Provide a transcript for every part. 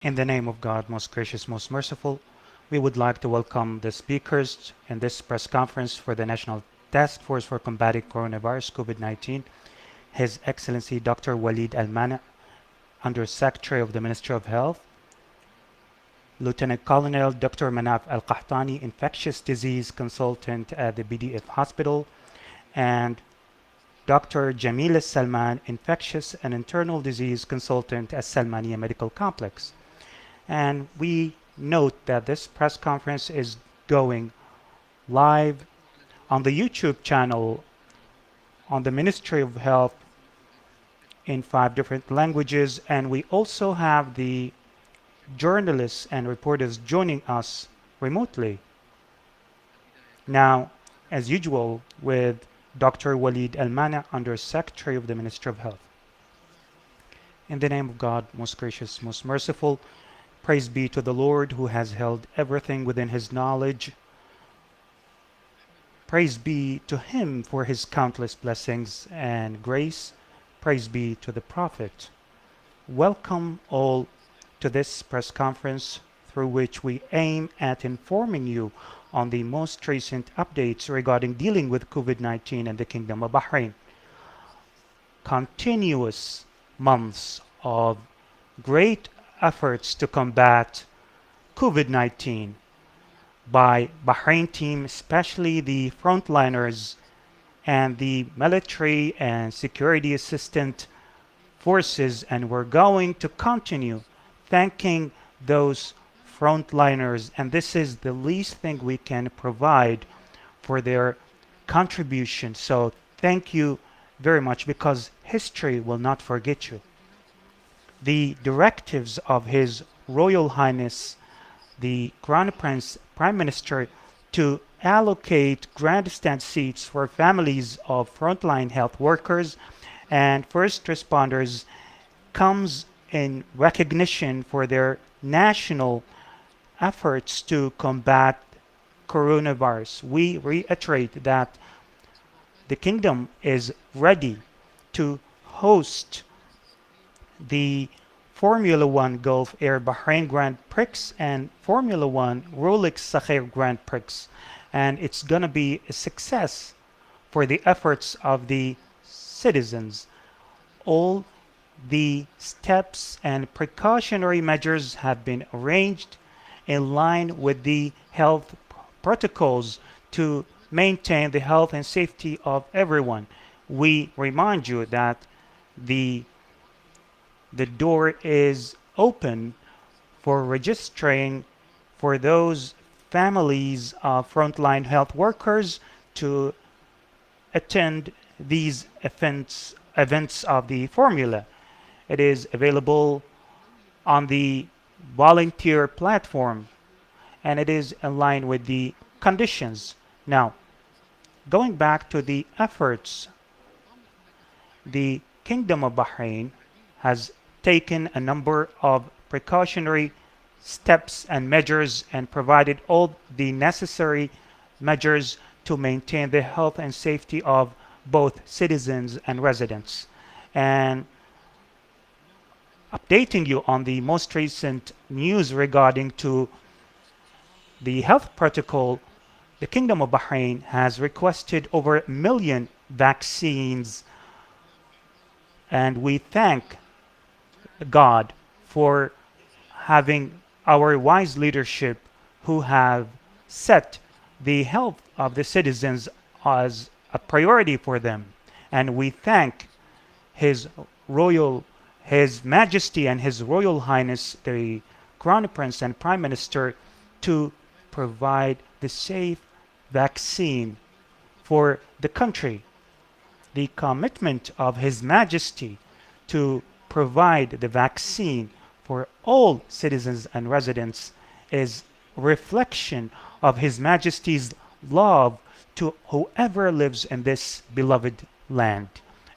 In the name of God, most gracious, most merciful, we would like to welcome the speakers in this press conference for the National Taskforce for Combating Coronavirus COVID-19, His Excellency Dr. Walid Al-Mana, Under Secretary of the Ministry of Health, Lieutenant Colonel Dr. Manaf Al-Qahtani, Infectious Disease Consultant at the BDF Hospital, and Dr. Jamila Salman, Infectious and Internal Disease Consultant at Salmania Medical Complex. And we note that this press conference is going live on the YouTube channel on the Ministry of Health in 5 different languages, and we also have the journalists and reporters joining us remotely. Now, as usual, with Dr. Walid Al-Mana, Under Secretary of the Ministry of Health. In the name of God, most gracious, most merciful, praise be to the Lord who has held everything within his knowledge. Praise be to him for his countless blessings and grace. Praise be to the Prophet. Welcome all to this press conference through which we aim at informing you on the most recent updates regarding dealing with COVID-19 in the Kingdom of Bahrain. Continuous months of great efforts to combat COVID-19 by Bahrain team, especially the frontliners and the military and security assistant forces, and we're going to continue thanking those frontliners, and this is the least thing we can provide for their contribution. So thank you very much, because history will not forget you. The directives of His Royal Highness the Crown Prince Prime Minister to allocate grandstand seats for families of frontline health workers and first responders comes in recognition for their national efforts to combat coronavirus. We reiterate that the kingdom is ready to host the Formula One Gulf Air Bahrain Grand Prix and Formula One Rolex Sakhair Grand Prix. And it's going to be a success for the efforts of the citizens. All the steps and precautionary measures have been arranged in line with the health protocols to maintain the health and safety of everyone. We remind you that the door is open for registering for those families of frontline health workers to attend these events of the formula. It is available on the volunteer platform, and it is in line with the conditions. Now, going back to the efforts, the Kingdom of Bahrain has taken a number of precautionary steps and measures and provided all the necessary measures to maintain the health and safety of both citizens and residents. And updating you on the most recent news regarding to the health protocol, the Kingdom of Bahrain has requested over 1 million vaccines, and we thank God for having our wise leadership who have set the health of the citizens as a priority for them. And we thank His Majesty and His Royal Highness, the Crown Prince and Prime Minister, to provide the safe vaccine for the country. The commitment of His Majesty to provide the vaccine for all citizens and residents is a reflection of His Majesty's love to whoever lives in this beloved land.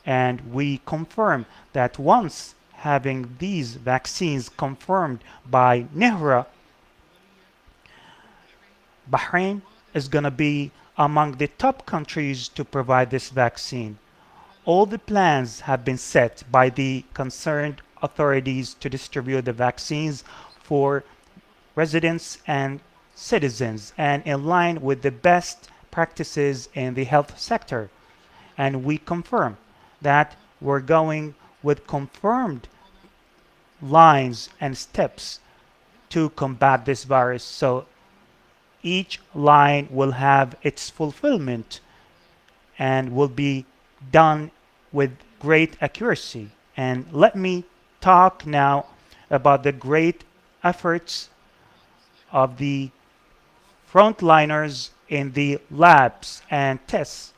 And we confirm that once having these vaccines confirmed by NEHRA, Bahrain is going to be among the top countries to provide this vaccine. All the plans have been set by the concerned authorities to distribute the vaccines for residents and citizens and in line with the best practices in the health sector. And we confirm that we're going with confirmed lines and steps to combat this virus. So each line will have its fulfillment and will be done with great accuracy. And let me talk now about the great efforts of the frontliners in the labs and tests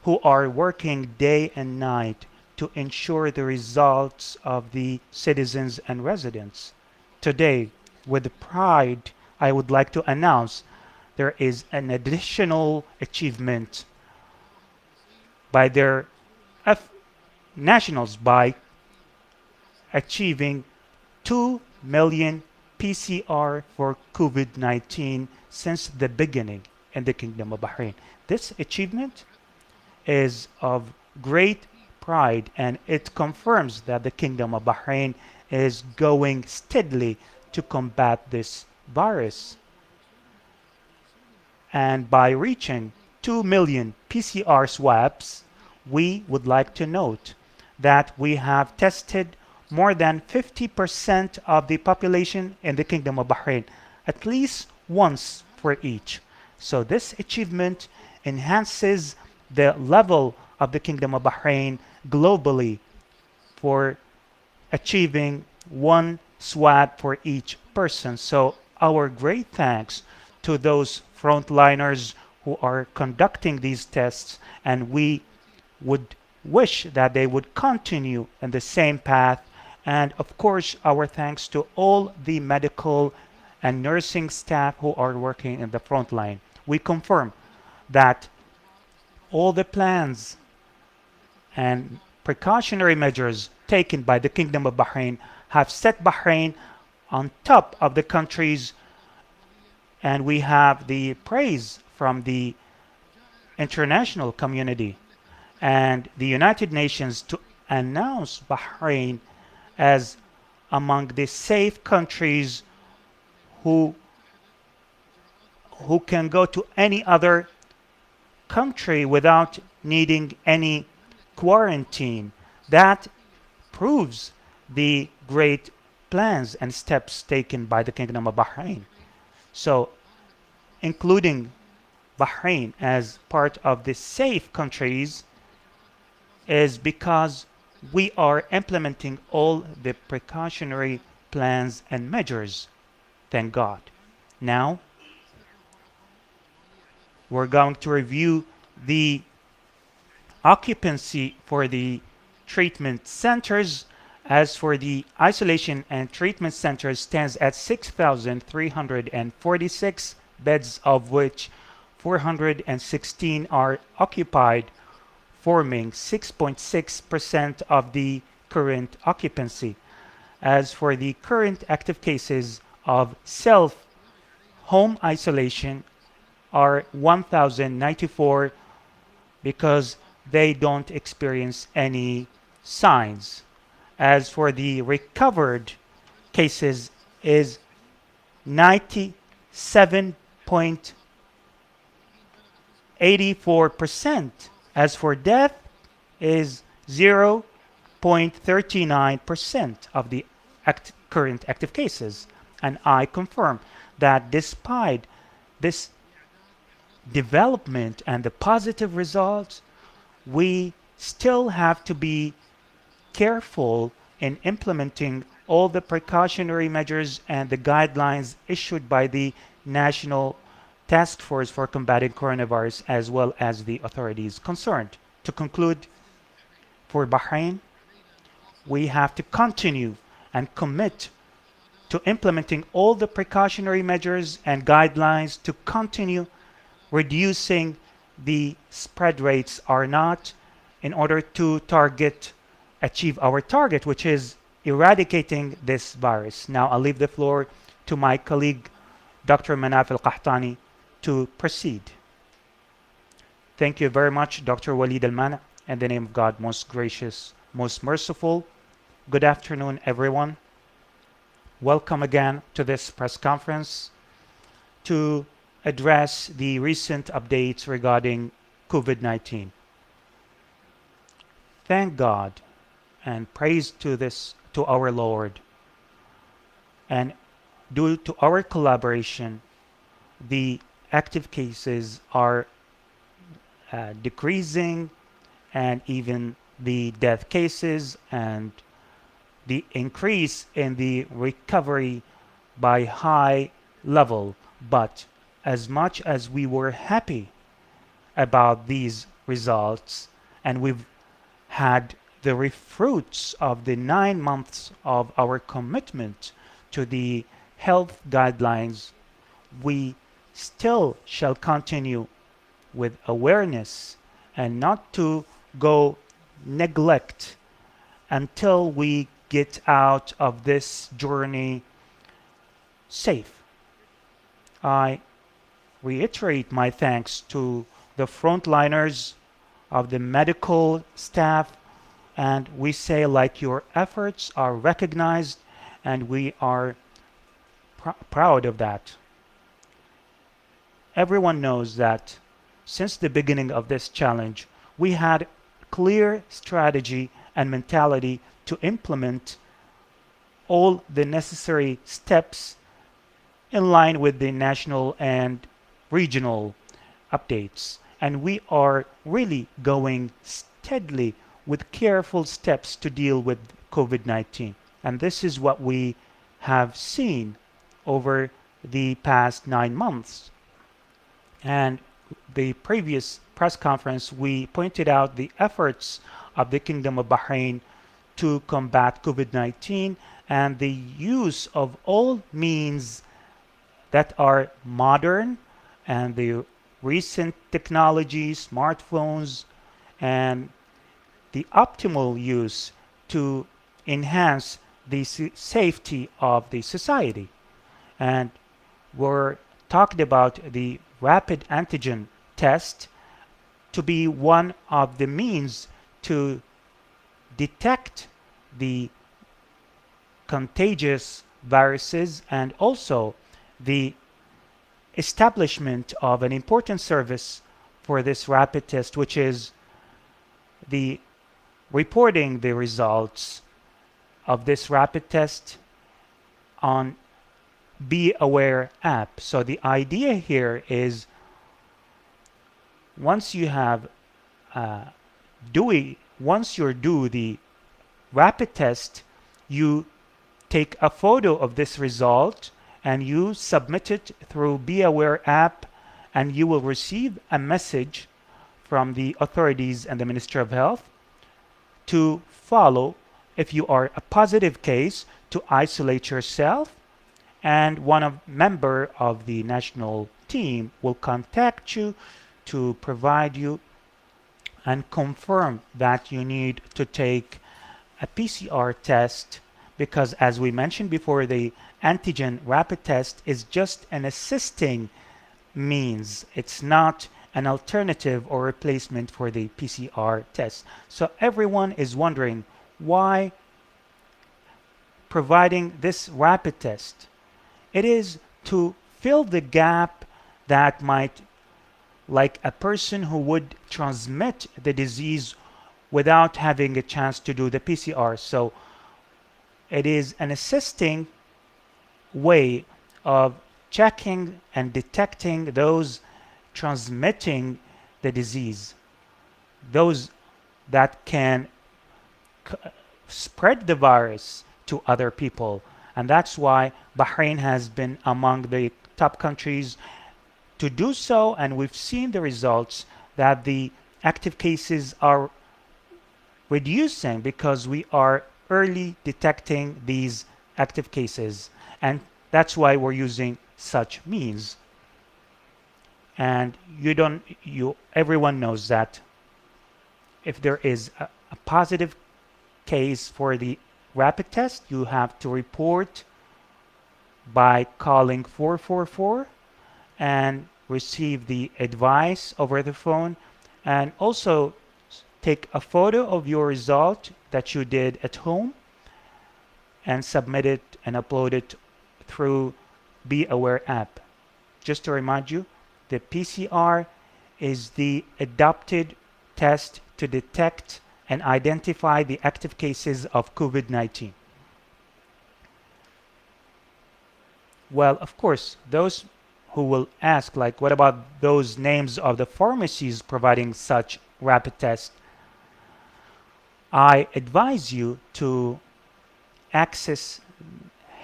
who are working day and night to ensure the results of the citizens and residents. Today, with pride, I would like to announce there is an additional achievement by their F- nationals by achieving 2 million PCR for COVID-19 since the beginning in the Kingdom of Bahrain. This achievement is of great pride and it confirms that the Kingdom of Bahrain is going steadily to combat this virus. And by reaching 2 million PCR swabs, we would like to note that we have tested more than 50% of the population in the Kingdom of Bahrain, at least once for each. So this achievement enhances the level of the Kingdom of Bahrain globally for achieving one swab for each person. So our great thanks to those frontliners who are conducting these tests, and we would wish that they would continue in the same path. And of course, our thanks to all the medical and nursing staff who are working in the front line. We confirm that all the plans and precautionary measures taken by the Kingdom of Bahrain have set Bahrain on top of the countries, and we have the praise from the international community and the United Nations to announce Bahrain as among the safe countries who can go to any other country without needing any quarantine. That proves the great plans and steps taken by the Kingdom of Bahrain. So, including Bahrain as part of the safe countries is because we are implementing all the precautionary plans and measures. Thank God. Now, we're going to review the occupancy for the treatment centers. As for the isolation and treatment centers stands at 6,346 beds, of which 416 are occupied, forming 6.6% of the current occupancy. As for the current active cases of self home isolation are 1,094 because they don't experience any signs. As for the recovered cases is 97.84%. As for death is 0.39% of the current active cases. And I confirm that despite this development and the positive results, we still have to be careful in implementing all the precautionary measures and the guidelines issued by the National Taskforce for combating coronavirus as well as the authorities concerned. To conclude, for Bahrain, we have to continue and commit to implementing all the precautionary measures and guidelines to continue reducing the spread rates or not in order to achieve our target, which is eradicating this virus. Now I'll leave the floor to my colleague, Dr. Manaf Al-Qahtani, to proceed. Thank you very much, Dr. Walid Al-Mana. In the name of God, most gracious, most merciful. Good afternoon, everyone. Welcome again to this press conference to address the recent updates regarding COVID-19. Thank God and praise to our Lord, and due to our collaboration, the active cases are decreasing, and even the death cases and the increase in the recovery by high level. But as much as we were happy about these results, and we've had the fruits of the 9 months of our commitment to the health guidelines, we still shall continue with awareness and not to go neglect until we get out of this journey safe. I reiterate my thanks to the frontliners of the medical staff, and we say like your efforts are recognized and we are proud of that. Everyone knows that since the beginning of this challenge, we had clear strategy and mentality to implement all the necessary steps in line with the national and regional updates. And we are really going steadily with careful steps to deal with COVID-19. And this is what we have seen over the past 9 months. And the previous press conference, we pointed out the efforts of the Kingdom of Bahrain to combat COVID-19 and the use of all means that are modern and the recent technology, smartphones, and the optimal use to enhance the safety of the society. And we're talking about the rapid antigen test to be one of the means to detect the contagious viruses, and also the establishment of an important service for this rapid test, which is the reporting the results of this rapid test on Be Aware app. So the idea here is once you have once you're due the rapid test, you take a photo of this result and you submit it through Be Aware app, and you will receive a message from the authorities and the Ministry of Health to follow. If you are a positive case, to isolate yourself, and one member of the national team will contact you to provide you and confirm that you need to take a PCR test, because as we mentioned before, the antigen rapid test is just an assisting means. It's not an alternative or replacement for the PCR test. So everyone is wondering why providing this rapid test. It is to fill the gap that might, like a person who would transmit the disease without having a chance to do the PCR. So it is an assisting way of checking and detecting those transmitting the disease, those that can spread the virus to other people. And that's why Bahrain has been among the top countries to do so, and we've seen the results that the active cases are reducing because we are early detecting these active cases, and that's why we're using such means. And everyone knows that if there is a positive case for the rapid test, you have to report by calling 444 and receive the advice over the phone, and also take a photo of your result that you did at home and submit it and upload it through Be Aware app. Just to remind you, the PCR is the adopted test to detect and identify the active cases of COVID-19. Well, of course, those who will ask, like, what about those names of the pharmacies providing such rapid tests? I advise you to access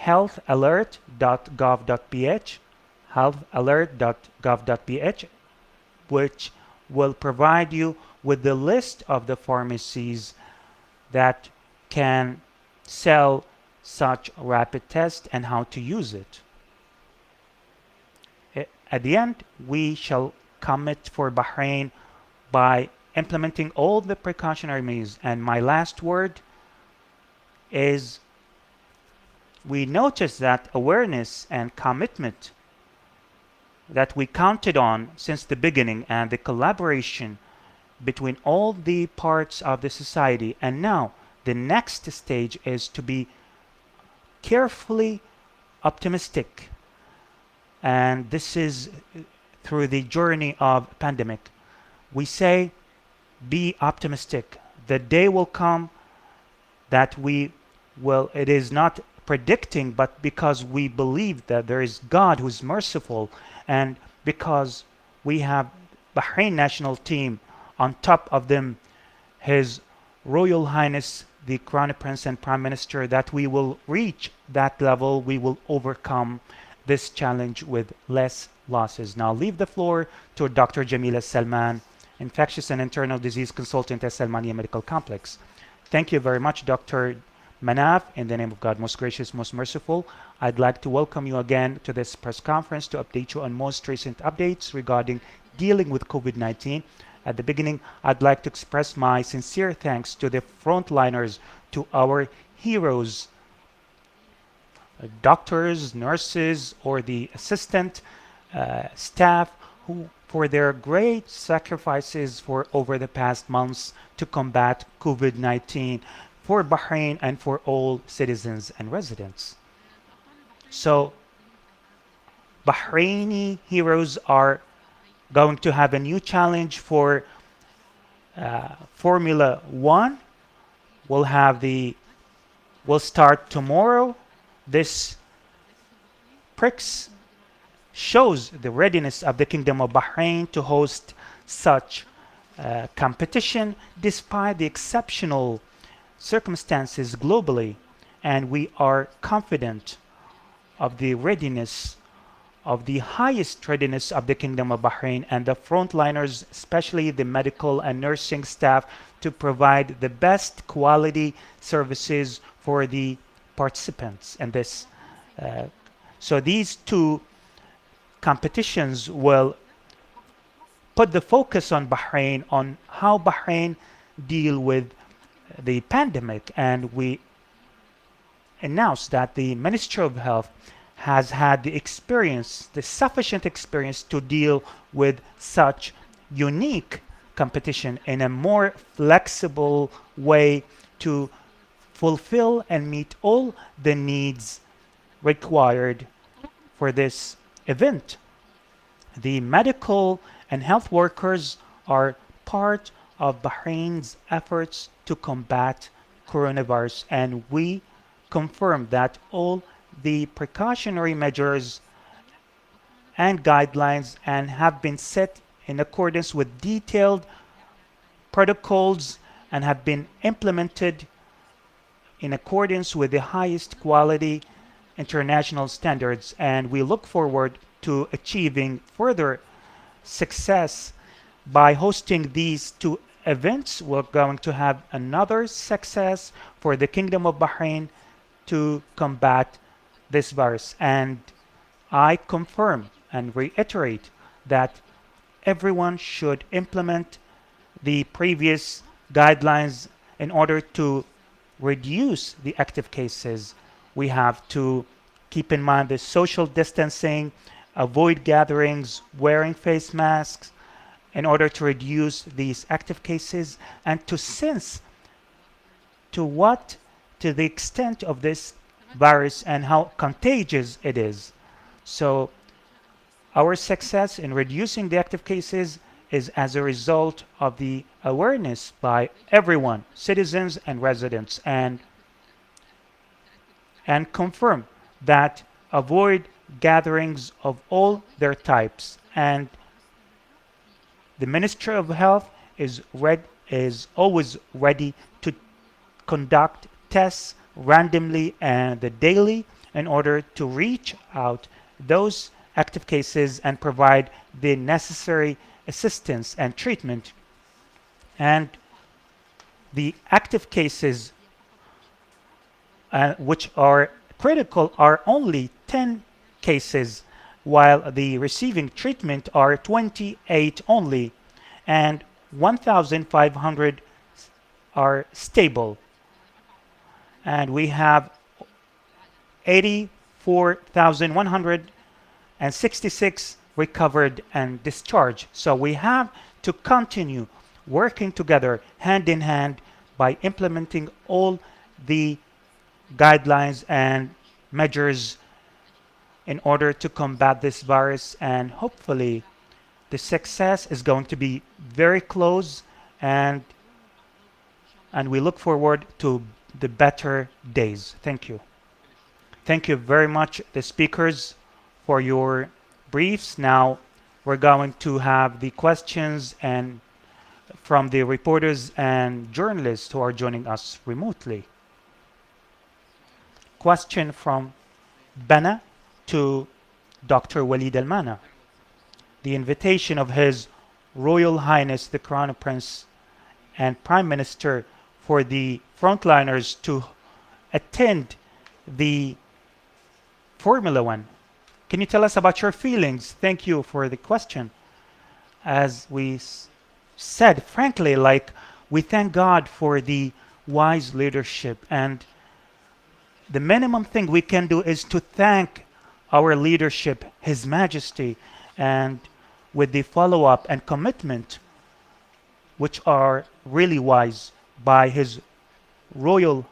healthalert.gov.ph, healthalert.gov.ph, which will provide you with the list of the pharmacies that can sell such rapid test and how to use it. At the end, we shall commit for Bahrain by implementing all the precautionary measures. And my last word is we notice that awareness and commitment that we counted on since the beginning and the collaboration between all the parts of the society. And now the next stage is to be carefully optimistic. And this is through the journey of pandemic. We say, be optimistic. The day will come that we will, it is not predicting, but because we believe that there is God who is merciful, and because we have Bahrain national team on top of them, His Royal Highness the Crown Prince and Prime Minister, that we will reach that level, we will overcome this challenge with less losses. Now leave the floor to Dr. Jamila Salman, Infectious and Internal Disease Consultant at Salmania Medical Complex. Thank you very much, Dr. Manaf. In the name of God, most gracious, most merciful, I'd like to welcome you again to this press conference to update you on most recent updates regarding dealing with COVID-19. At the beginning, I'd like to express my sincere thanks to the frontliners, to our heroes, doctors, nurses, or the assistant staff who for their great sacrifices for over the past months to combat COVID-19 for Bahrain and for all citizens and residents. So Bahraini heroes are going to have a new challenge for Formula One. We'll start tomorrow. This pricks shows the readiness of the Kingdom of Bahrain to host such competition despite the exceptional circumstances globally, and we are confident of the readiness, of the highest readiness of the Kingdom of Bahrain and the frontliners, especially the medical and nursing staff, to provide the best quality services for the participants in this. So these two competitions will put the focus on Bahrain, on how Bahrain deal with the pandemic, and we announced that the Ministry of Health has had the experience, the sufficient experience to deal with such unique competition in a more flexible way to fulfill and meet all the needs required for this event. The medical and health workers are part of Bahrain's efforts to combat coronavirus, and we confirm that all the precautionary measures and guidelines and have been set in accordance with detailed protocols and have been implemented in accordance with the highest quality international standards, and we look forward to achieving further success by hosting these two events. We're going to have another success for the Kingdom of Bahrain to combat this virus, and I confirm and reiterate that everyone should implement the previous guidelines in order to reduce the active cases. We have to keep in mind the social distancing, avoid gatherings, wearing face masks in order to reduce these active cases, and to sense to the extent of this virus and how contagious it is. So our success in reducing the active cases is as a result of the awareness by everyone, citizens and residents, and confirm that avoid gatherings of all their types. And the Ministry of Health is always ready to conduct tests randomly and daily in order to reach out those active cases and provide the necessary assistance and treatment. And the active cases, which are critical, are only 10 cases, while the receiving treatment are 28 only, and 1,500 are stable. And we have 84,166 recovered and discharged. So we have to continue working together hand in hand by implementing all the guidelines and measures in order to combat this virus, and hopefully the success is going to be very close, and we look forward to the better days. Thank you. Thank you very much, the speakers, for your briefs. Now we're going to have the questions and from the reporters and journalists who are joining us remotely. Question from Bana to Dr. Walid Al-Mana. The invitation of His Royal Highness the Crown Prince and Prime Minister for the frontliners to attend the Formula One. Can you tell us about your feelings? Thank you for the question. As we said, frankly, like, we thank God for the wise leadership, and the minimum thing we can do is to thank our leadership, His Majesty, and with the follow-up and commitment, which are really wise, by His Royal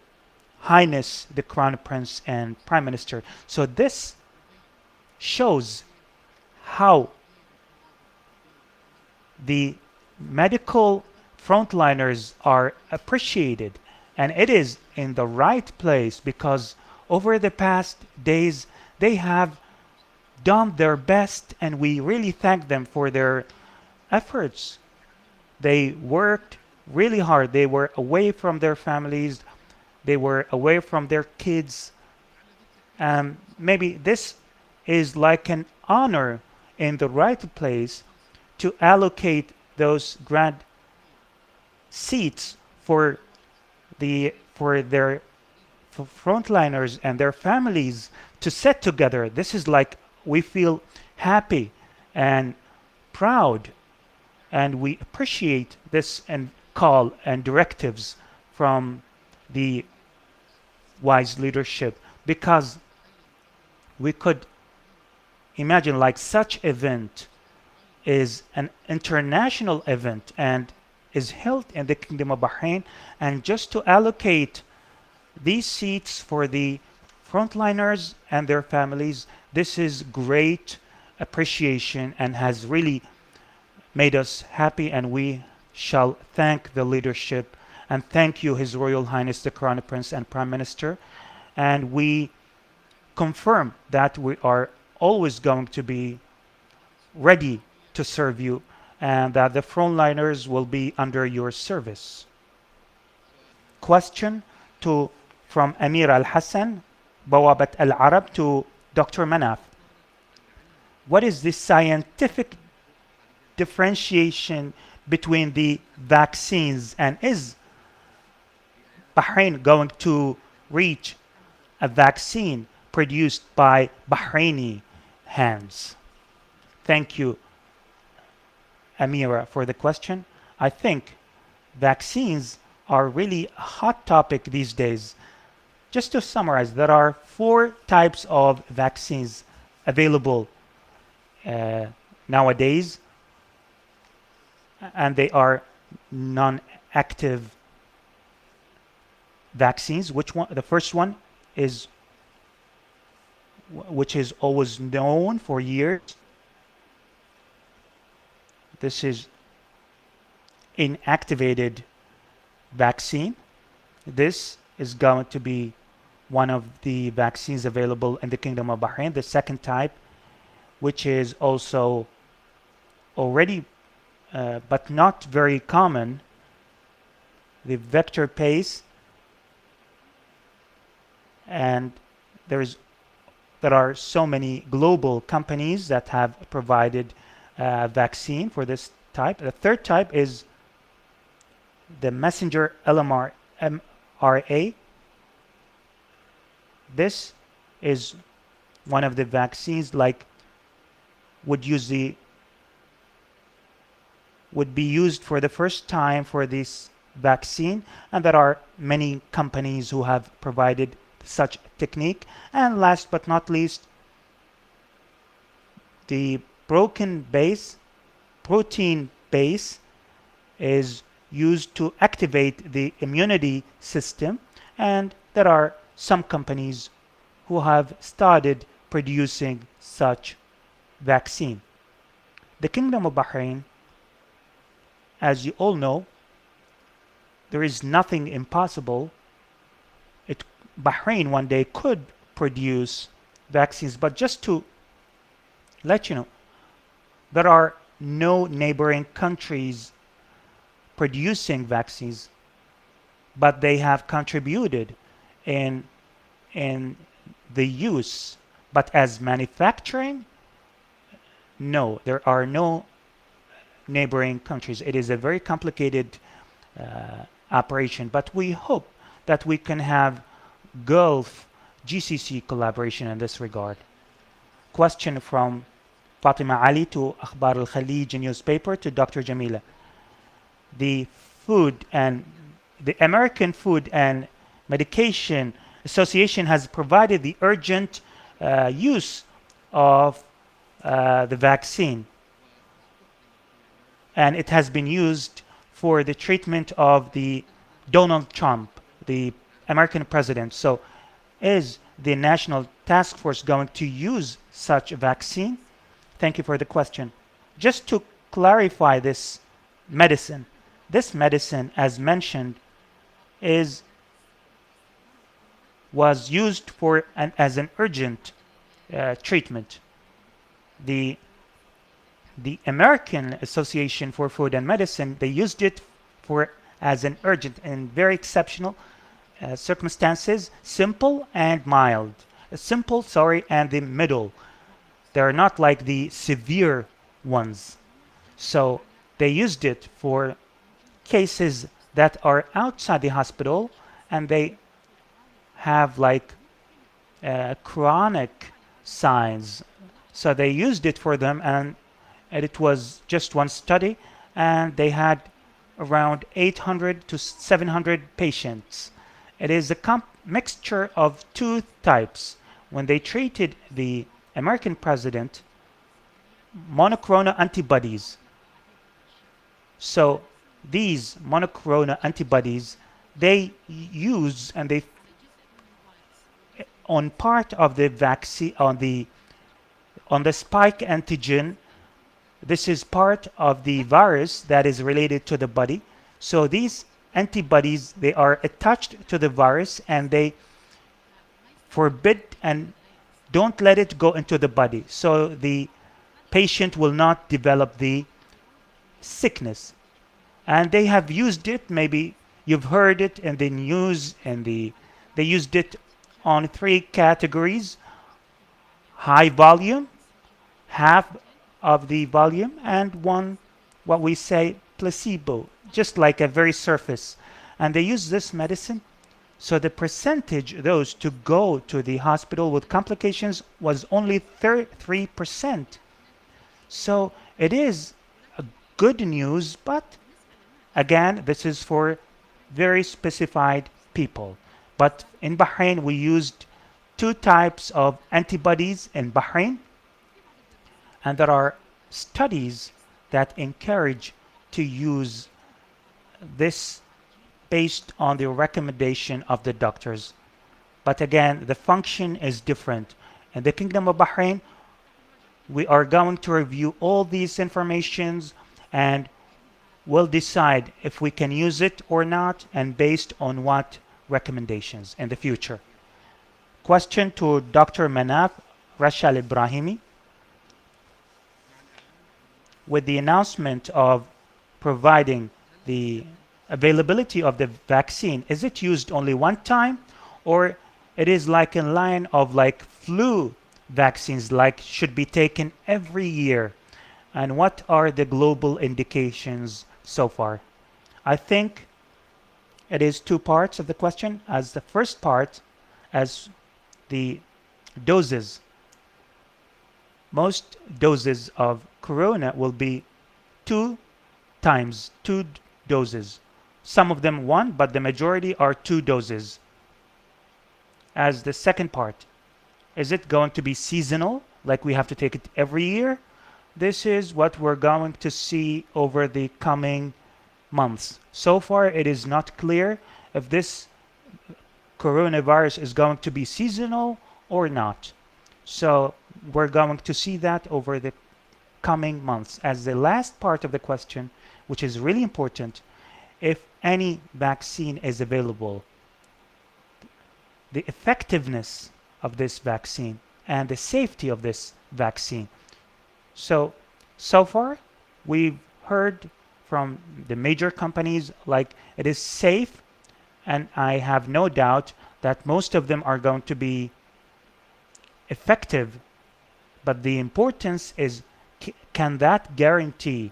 Highness the Crown Prince and Prime Minister. So this shows how the medical frontliners are appreciated, and it is in the right place, because over the past days they have done their best, and we really thank them for their efforts. They worked really hard. They were away from their families, they were away from their kids. Maybe this is like an honor in the right place to allocate those grand seats for their frontliners and their families to sit together. This is like, we feel happy and proud, and we appreciate this and call and directives from the wise leadership, because we could imagine like such event is an international event and is held in the Kingdom of Bahrain, and just to allocate these seats for the frontliners and their families, this is great appreciation and has really made us happy, and we shall thank the leadership and thank you, His Royal Highness the Crown Prince and Prime Minister. And we confirm that we are always going to be ready to serve you, and that the frontliners will be under your service. Question from Amir Al-Hassan, Bawabat Al-Arab, to Dr. Manaf. What is the scientific differentiation between the vaccines, and is Bahrain going to reach a vaccine produced by Bahraini hands? Thank you, Amira, for the question. I think vaccines are really a hot topic these days. Just to summarize, there are 4 types of vaccines available nowadays, and they are non-active vaccines. Which one? The first one is which is always known for years. This is inactivated vaccine. This is going to be one of the vaccines available in the Kingdom of Bahrain. The second type, which is also already but not very common, the vector pace, and there are so many global companies that have provided vaccine for this type. The third type is the messenger LMR mRNA. This is one of the vaccines like would be used for the first time for this vaccine, and there are many companies who have provided such technique. And last but not least, the protein base is used to activate the immunity system, and there are some companies who have started producing such vaccine. The Kingdom of Bahrain, as you all know, there is nothing impossible. Bahrain one day could produce vaccines, but just to let you know, there are no neighboring countries producing vaccines, but they have contributed in the use. But as manufacturing, no, there are no neighboring countries. It is a very complicated operation, but we hope that we can have Gulf GCC collaboration in this regard. Question from Fatima Ali to Akhbar al-Khalij newspaper to Dr. Jamila. The American Food and Medication Association has provided the urgent use of the vaccine, and it has been used for the treatment of the Donald Trump, the American president. So is the National Taskforce going to use such a vaccine? Thank you for the question. Just to clarify this medicine, as mentioned, was used as an urgent treatment. The American Association for Food and Medicine, they used it as an urgent and very exceptional circumstances, simple and mild. Simple, and the middle. They're not like the severe ones. So they used it for cases that are outside the hospital and they have like chronic signs. So they used it for them, and it was just one study, and they had around 800 to 700 patients. It is a mixture of two types. When they treated the American president, monoclonal antibodies. So these monoclonal antibodies, they use and they on part of the vaccine on the spike antigen. This is part of the virus that is related to the body. So these antibodies, they are attached to the virus and they forbid and don't let it go into the body. So the patient will not develop the sickness. And they have used it, maybe you've heard it in the news, and they used it on three categories: high volume, half of the volume, and one, what we say, placebo, just like a very surface. And they use this medicine. So the percentage those to go to the hospital with complications was only 3%. So it is a good news, but again, this is for very specified people. But in Bahrain, we used two types of antibodies in Bahrain, and there are studies that encourage to use this based on the recommendation of the doctors. But again, the function is different. In the Kingdom of Bahrain, we are going to review all these informations and we'll decide if we can use it or not and based on what recommendations in the future. Question to Dr. Manaf Rashal Ibrahimi. With the announcement of providing the availability of the vaccine, is it used only one time or it is like in line of like flu vaccines like should be taken every year? And what are the global indications so far? I think it is two parts of the question. As the first part, as the doses, most doses of corona will be two times, two doses. Some of them one, but the majority are two doses. As the second part, is it going to be seasonal, like we have to take it every year? This is what we're going to see over the coming months. So far, it is not clear if this coronavirus is going to be seasonal or not. So we're going to see that over the coming months. As the last part of the question, which is really important, if any vaccine is available, the effectiveness of this vaccine and the safety of this vaccine. So far, we've heard from the major companies like it is safe, and I have no doubt that most of them are going to be effective. But the importance is, can that guarantee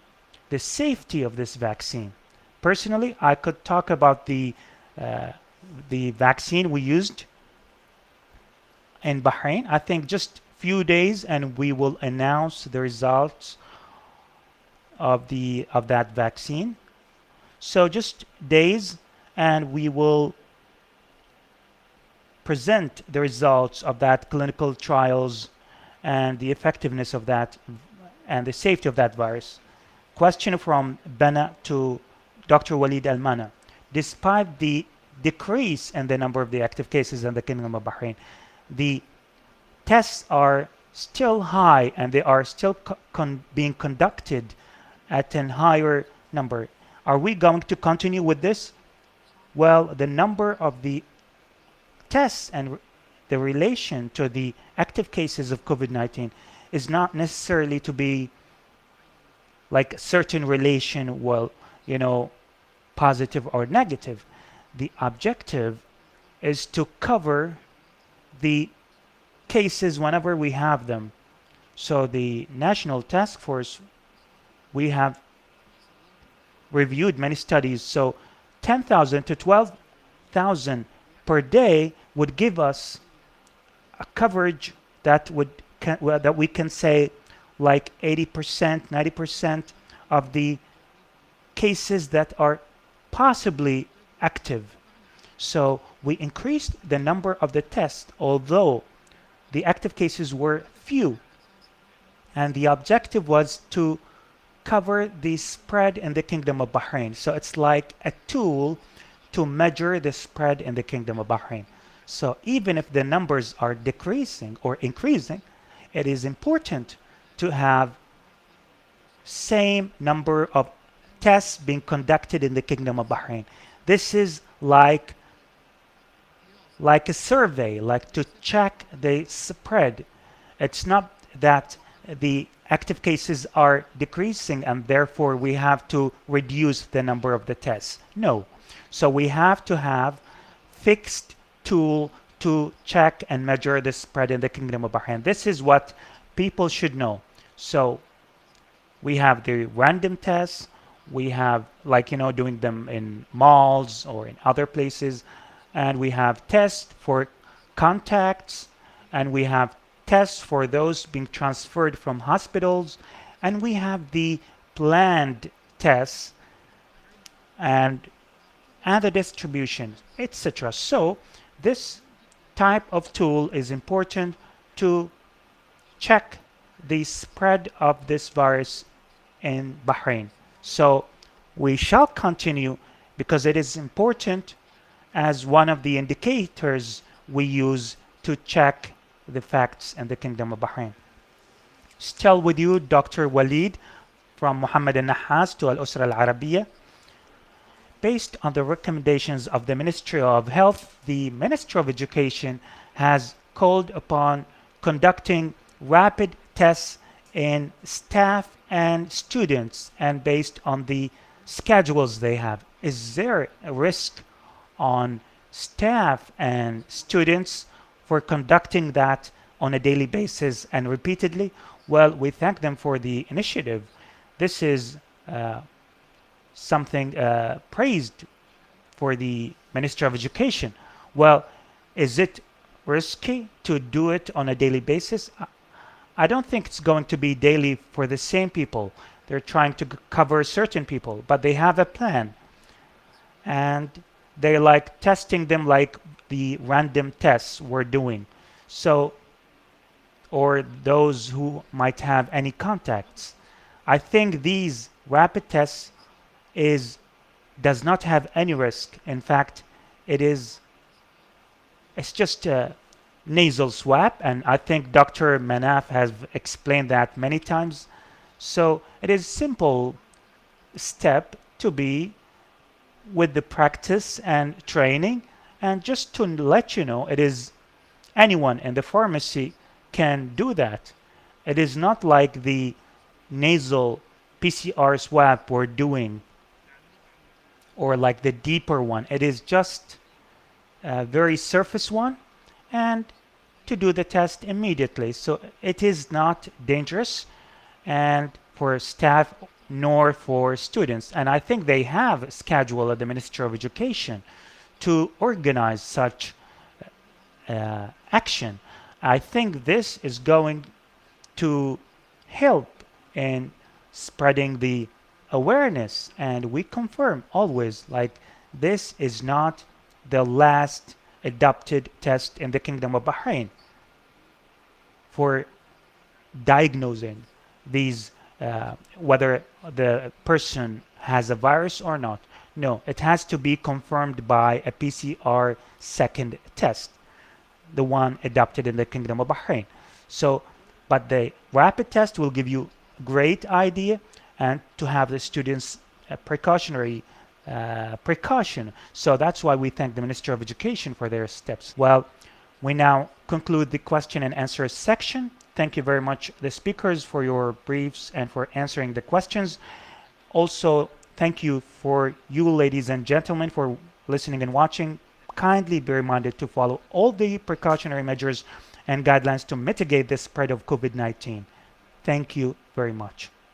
the safety of this vaccine? Personally, I could talk about the vaccine we used in Bahrain. I think just few days and we will announce the results of that vaccine. So just days and we will present the results of that clinical trials and the effectiveness of that and the safety of that virus. Question from Bana to Dr. Walid Al-Mana. Despite the decrease in the number of the active cases in the Kingdom of Bahrain, the tests are still high and they are still being conducted at a higher number. Are we going to continue with this? Well, the number of the tests and the relation to the active cases of COVID-19 is not necessarily to be like a certain relation, well, positive or negative. The objective is to cover the cases whenever we have them. So the National Taskforce, we have reviewed many studies. So 10,000 to 12,000 per day would give us a coverage that we can say like 80%, 90% of the cases that are possibly active. So we increased the number of the tests, although the active cases were few. And the objective was to cover the spread in the Kingdom of Bahrain. So it's like a tool to measure the spread in the Kingdom of Bahrain. So even if the numbers are decreasing or increasing, it is important to have same number of tests being conducted in the Kingdom of Bahrain. This is like a survey, like to check the spread. It's not that the active cases are decreasing and therefore we have to reduce the number of the tests. No. So we have to have fixed tool to check and measure the spread in the Kingdom of Bahrain. This is what people should know. So we have the random tests. We have doing them in malls or in other places. And we have tests for contacts. And we have tests for those being transferred from hospitals. And we have the planned tests and the distribution, etc. So this type of tool is important to check the spread of this virus in Bahrain. So we shall continue because it is important as one of the indicators we use to check the facts in the Kingdom of Bahrain. Still with you, Dr. Walid, from Muhammad al-Nahas to Al-Usra al-Arabiya. Based on the recommendations of the Ministry of Health, the Ministry of Education has called upon conducting rapid tests in staff and students, and based on the schedules they have. Is there a risk on staff and students for conducting that on a daily basis and repeatedly? Well, we thank them for the initiative. This is something praised for the Ministry of Education. Well, is it risky to do it on a daily basis? I don't think it's going to be daily for the same people. They're trying to cover certain people, but they have a plan. And they like testing them like the random tests we're doing. So, or those who might have any contacts. I think these rapid tests does not have any risk. In fact, it's just a nasal swab, and I think Dr. Manaf has explained that many times. So it is simple step to be with the practice and training. And just to let you know, it is anyone in the pharmacy can do that. It is not like the nasal PCR swab we're doing, or like the deeper one. It is just a very surface one, and to do the test immediately. So it is not dangerous, and for staff nor for students. And I think they have a schedule at the Ministry of Education to organize such action. I think this is going to help in spreading the awareness, and we confirm always like this is not the last adopted test in the Kingdom of Bahrain for diagnosing these whether the person has a virus or not. No, it has to be confirmed by a PCR second test, the one adopted in the Kingdom of Bahrain. So, but the rapid test will give you great idea, and to have the students precautionary precaution. So that's why we thank the Ministry of Education for their steps. Well, we now conclude the question and answer section. Thank you very much, the speakers, for your briefs and for answering the questions. Also, thank you for you, ladies and gentlemen, for listening and watching. Kindly be reminded to follow all the precautionary measures and guidelines to mitigate the spread of COVID-19. Thank you very much.